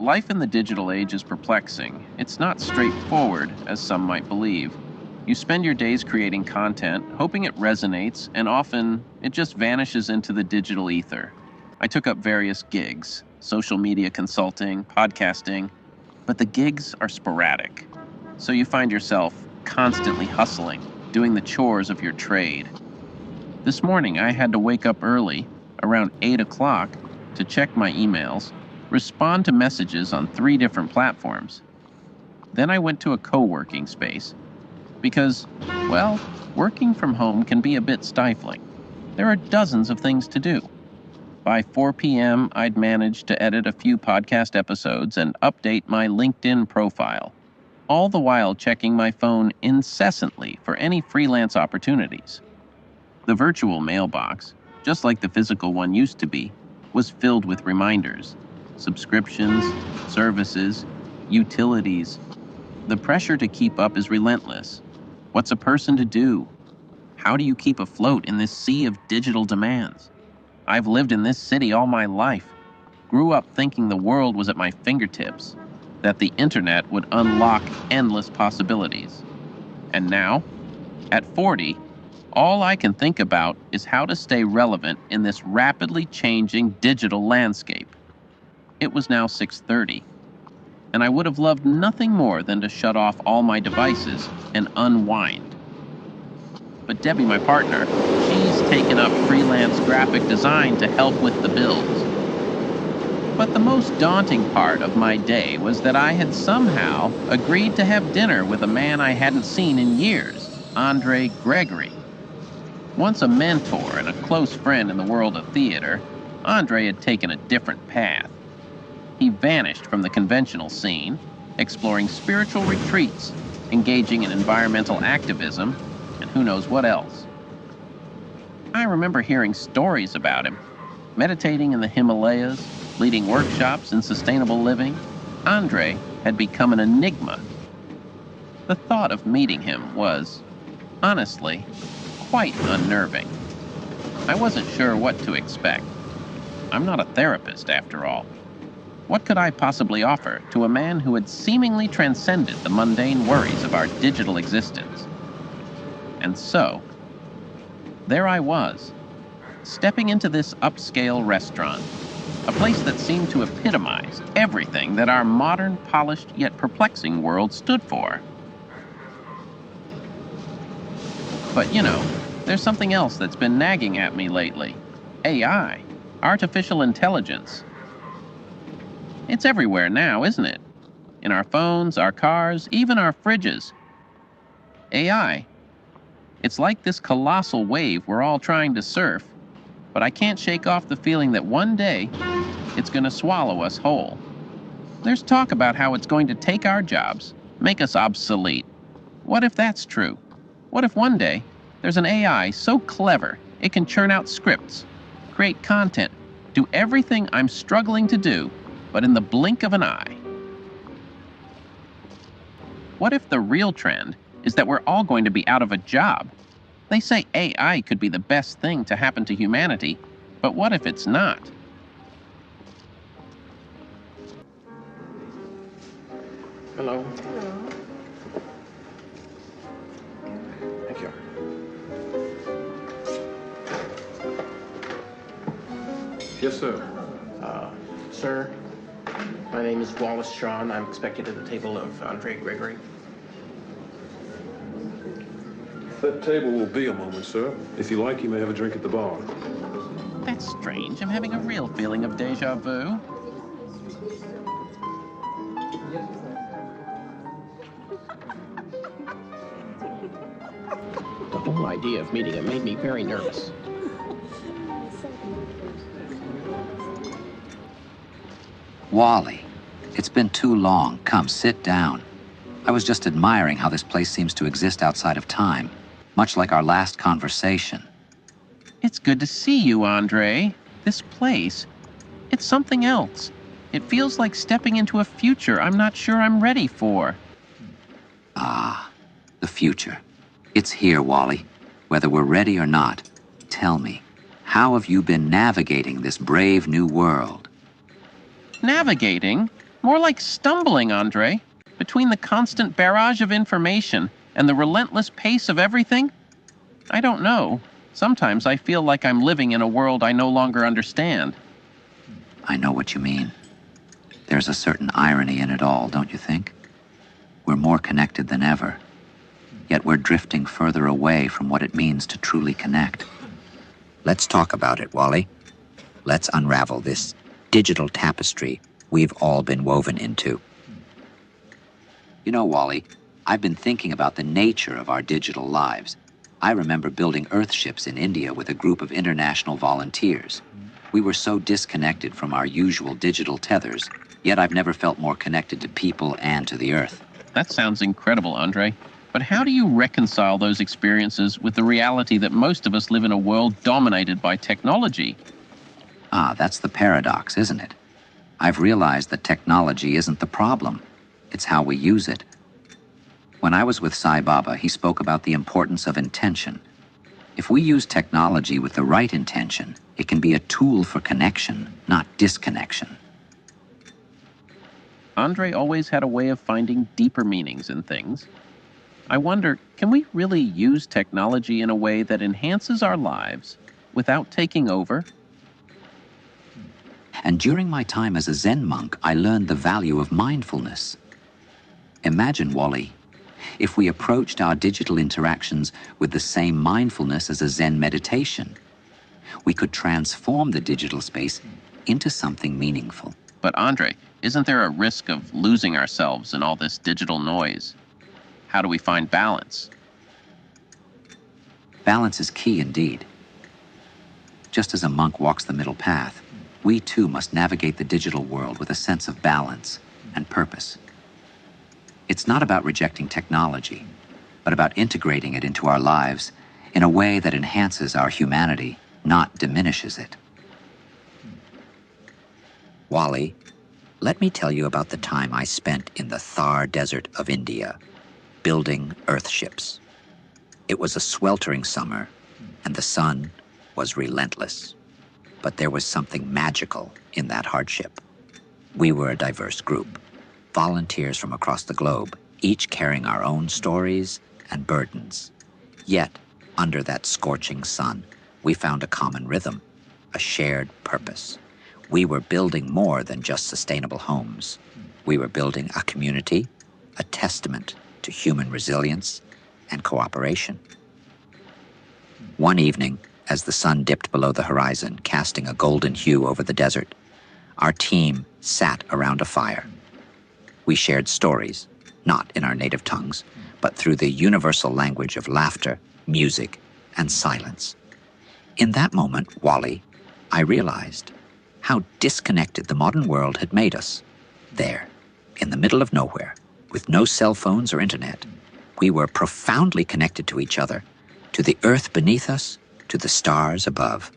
life in the digital age is perplexing. It's not straightforward, as some might believe. You spend your days creating content, hoping it resonates, and often it just vanishes into the digital ether. I took up various gigs, social media consulting, podcasting, but the gigs are sporadic. So you find yourself constantly hustling, doing the chores of your trade. This morning I had to wake up early, around 8 o'clock, to check my emails, respond to messages on 3 different platforms. Then I went to a co-working space because, well, working from home can be a bit stifling. There are dozens of things to do. By 4 p.m., I'd managed to edit a few podcast episodes and update my LinkedIn profile, all the while checking my phone incessantly for any freelance opportunities. The virtual mailbox, just like the physical one used to be, was filled with reminders, subscriptions, services, utilities. The pressure to keep up is relentless. What's a person to do? How do you keep afloat in this sea of digital demands? I've lived in this city all my life, grew up thinking the world was at my fingertips, that the internet would unlock endless possibilities. And now, at 40, all I can think about is how to stay relevant in this rapidly changing digital landscape. It was now 6:30, and I would have loved nothing more than to shut off all my devices and unwind. But Debbie, my partner, she's taken up freelance graphic design to help with the bills. But the most daunting part of my day was that I had somehow agreed to have dinner with a man I hadn't seen in years, Andre Gregory. Once a mentor and a close friend in the world of theater, Andre had taken a different path. He vanished from the conventional scene, exploring spiritual retreats, engaging in environmental activism, and who knows what else. I remember hearing stories about him, meditating in the Himalayas, leading workshops in sustainable living. Andre had become an enigma. The thought of meeting him was, honestly, quite unnerving. I wasn't sure what to expect. I'm not a therapist, after all. What could I possibly offer to a man who had seemingly transcended the mundane worries of our digital existence? And so, there I was, stepping into this upscale restaurant, a place that seemed to epitomize everything that our modern, polished, yet perplexing world stood for. But there's something else that's been nagging at me lately. AI, artificial intelligence. It's everywhere now, isn't it? In our phones, our cars, even our fridges. AI. It's like this colossal wave we're all trying to surf, but I can't shake off the feeling that one day it's going to swallow us whole. There's talk about how it's going to take our jobs, make us obsolete. What if that's true? What if one day there's an AI so clever it can churn out scripts, create content, do everything I'm struggling to do, but in the blink of an eye? What if the real trend is that we're all going to be out of a job? They say AI could be the best thing to happen to humanity, but what if it's not? Hello. Hello. Thank you. Yes, sir. Sir, my name is Wallace Shawn. I'm expected at the table of Andre Gregory. That table will be a moment, sir. If you like, you may have a drink at the bar. That's strange. I'm having a real feeling of deja vu. The whole idea of meeting him made me very nervous. Wally, it's been too long. Come, sit down. I was just admiring how this place seems to exist outside of time, much like our last conversation. It's good to see you, Andre. This place, it's something else. It feels like stepping into a future I'm not sure I'm ready for. Ah, the future. It's here, Wally. Whether we're ready or not, tell me, how have you been navigating this brave new world? Navigating? More like stumbling, Andre. Between the constant barrage of information and the relentless pace of everything, I don't know. Sometimes I feel like I'm living in a world I no longer understand. I know what you mean. There's a certain irony in it all, don't you think? We're more connected than ever, yet we're drifting further away from what it means to truly connect. Let's talk about it, Wally. Let's unravel this digital tapestry we've all been woven into. You know, Wally, I've been thinking about the nature of our digital lives. I remember building Earthships in India with a group of international volunteers. We were so disconnected from our usual digital tethers, yet I've never felt more connected to people and to the Earth. That sounds incredible, Andre. But how do you reconcile those experiences with the reality that most of us live in a world dominated by technology? Ah, that's the paradox, isn't it? I've realized that technology isn't the problem. It's how we use it. When I was with Sai Baba, he spoke about the importance of intention. If we use technology with the right intention, it can be a tool for connection, not disconnection. Andre always had a way of finding deeper meanings in things. I wonder, can we really use technology in a way that enhances our lives without taking over? And during my time as a Zen monk, I learned the value of mindfulness. Imagine, Wally, if we approached our digital interactions with the same mindfulness as a Zen meditation. We could transform the digital space into something meaningful. But Andre, isn't there a risk of losing ourselves in all this digital noise? How do we find balance? Balance is key indeed. Just as a monk walks the middle path, we too must navigate the digital world with a sense of balance and purpose. It's not about rejecting technology, but about integrating it into our lives in a way that enhances our humanity, not diminishes it. Wally, let me tell you about the time I spent in the Thar Desert of India, building Earthships. It was a sweltering summer, and the sun was relentless. But there was something magical in that hardship. We were a diverse group, volunteers from across the globe, each carrying our own stories and burdens. Yet, under that scorching sun, we found a common rhythm, a shared purpose. We were building more than just sustainable homes. We were building a community, a testament to human resilience and cooperation. One evening, as the sun dipped below the horizon, casting a golden hue over the desert, our team sat around a fire. We shared stories, not in our native tongues, but through the universal language of laughter, music, and silence. In that moment, Wally, I realized how disconnected the modern world had made us. There, in the middle of nowhere, with no cell phones or internet, we were profoundly connected to each other, to the earth beneath us, to the stars above.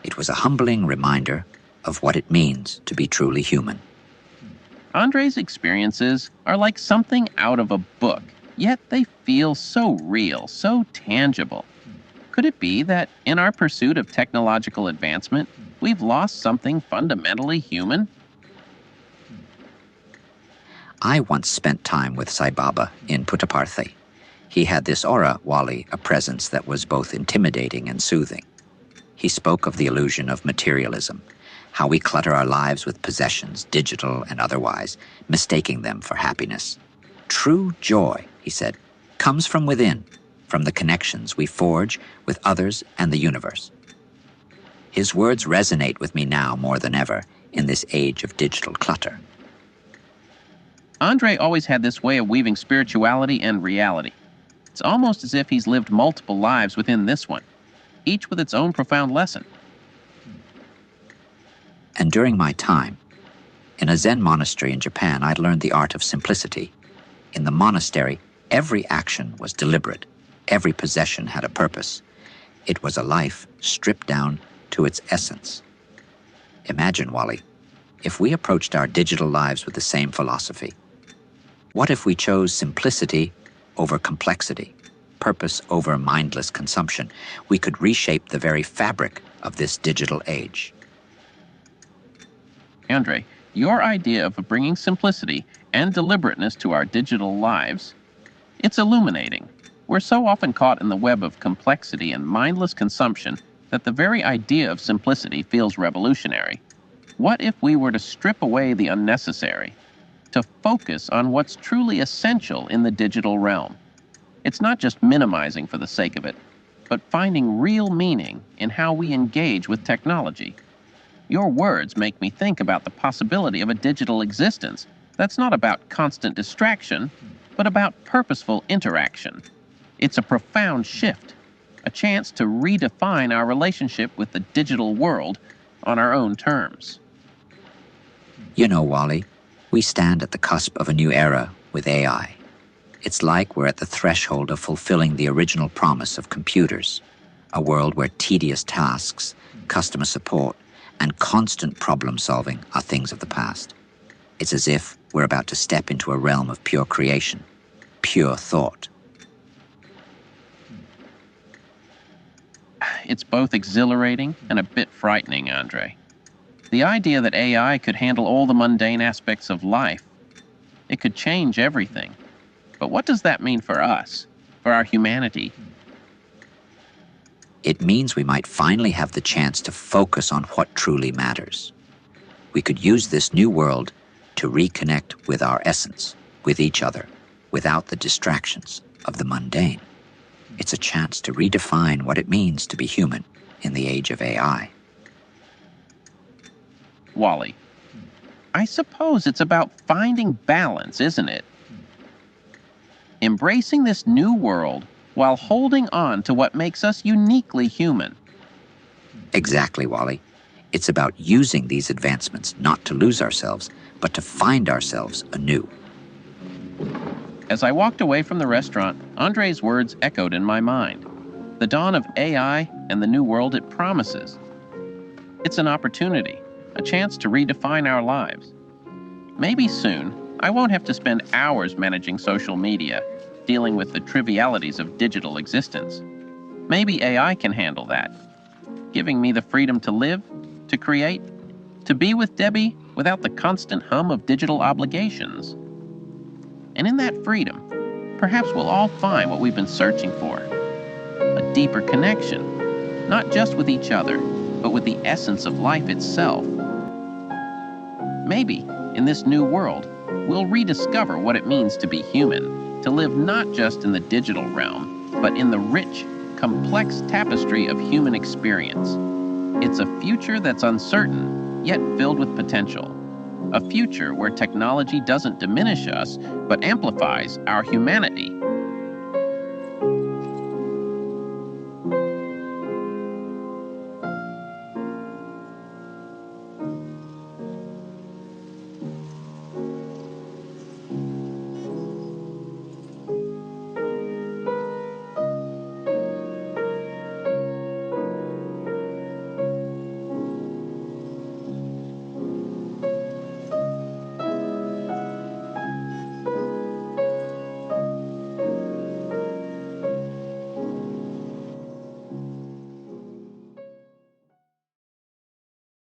It was a humbling reminder of what it means to be truly human. Andre's experiences are like something out of a book, yet they feel so real, so tangible. Could it be that in our pursuit of technological advancement, we've lost something fundamentally human? I once spent time with Sai Baba in Puttaparthi. He had this aura, Wally, a presence that was both intimidating and soothing. He spoke of the illusion of materialism, how we clutter our lives with possessions, digital and otherwise, mistaking them for happiness. True joy, he said, comes from within, from the connections we forge with others and the universe. His words resonate with me now more than ever in this age of digital clutter. Andre always had this way of weaving spirituality and reality. It's almost as if he's lived multiple lives within this one, each with its own profound lesson. And during my time, in a Zen monastery in Japan, I'd learned the art of simplicity. In the monastery, every action was deliberate. Every possession had a purpose. It was a life stripped down to its essence. Imagine, Wally, if we approached our digital lives with the same philosophy. What if we chose simplicity over complexity, purpose over mindless consumption? We could reshape the very fabric of this digital age. Andre, your idea of bringing simplicity and deliberateness to our digital lives, it's illuminating. We're so often caught in the web of complexity and mindless consumption that the very idea of simplicity feels revolutionary. What if we were to strip away the unnecessary, to focus on what's truly essential in the digital realm? It's not just minimizing for the sake of it, but finding real meaning in how we engage with technology. Your words make me think about the possibility of a digital existence that's not about constant distraction, but about purposeful interaction. It's a profound shift, a chance to redefine our relationship with the digital world on our own terms. You know, Wally, we stand at the cusp of a new era with AI. It's like we're at the threshold of fulfilling the original promise of computers, a world where tedious tasks, customer support, and constant problem solving are things of the past. It's as if we're about to step into a realm of pure creation, pure thought. It's both exhilarating and a bit frightening, Andre. The idea that AI could handle all the mundane aspects of life, it could change everything. But what does that mean for us, for our humanity? It means we might finally have the chance to focus on what truly matters. We could use this new world to reconnect with our essence, with each other, without the distractions of the mundane. It's a chance to redefine what it means to be human in the age of AI. Wally, I suppose it's about finding balance, isn't it? Embracing this new world while holding on to what makes us uniquely human. Exactly, Wally. It's about using these advancements not to lose ourselves, but to find ourselves anew. As I walked away from the restaurant, Andre's words echoed in my mind. The dawn of AI and the new world it promises. It's an opportunity, a chance to redefine our lives. Maybe soon, I won't have to spend hours managing social media, dealing with the trivialities of digital existence. Maybe AI can handle that, giving me the freedom to live, to create, to be with Debbie without the constant hum of digital obligations. And in that freedom, perhaps we'll all find what we've been searching for, a deeper connection, not just with each other, but with the essence of life itself. Maybe, in this new world, we'll rediscover what it means to be human, to live not just in the digital realm, but in the rich, complex tapestry of human experience. It's a future that's uncertain, yet filled with potential. A future where technology doesn't diminish us, but amplifies our humanity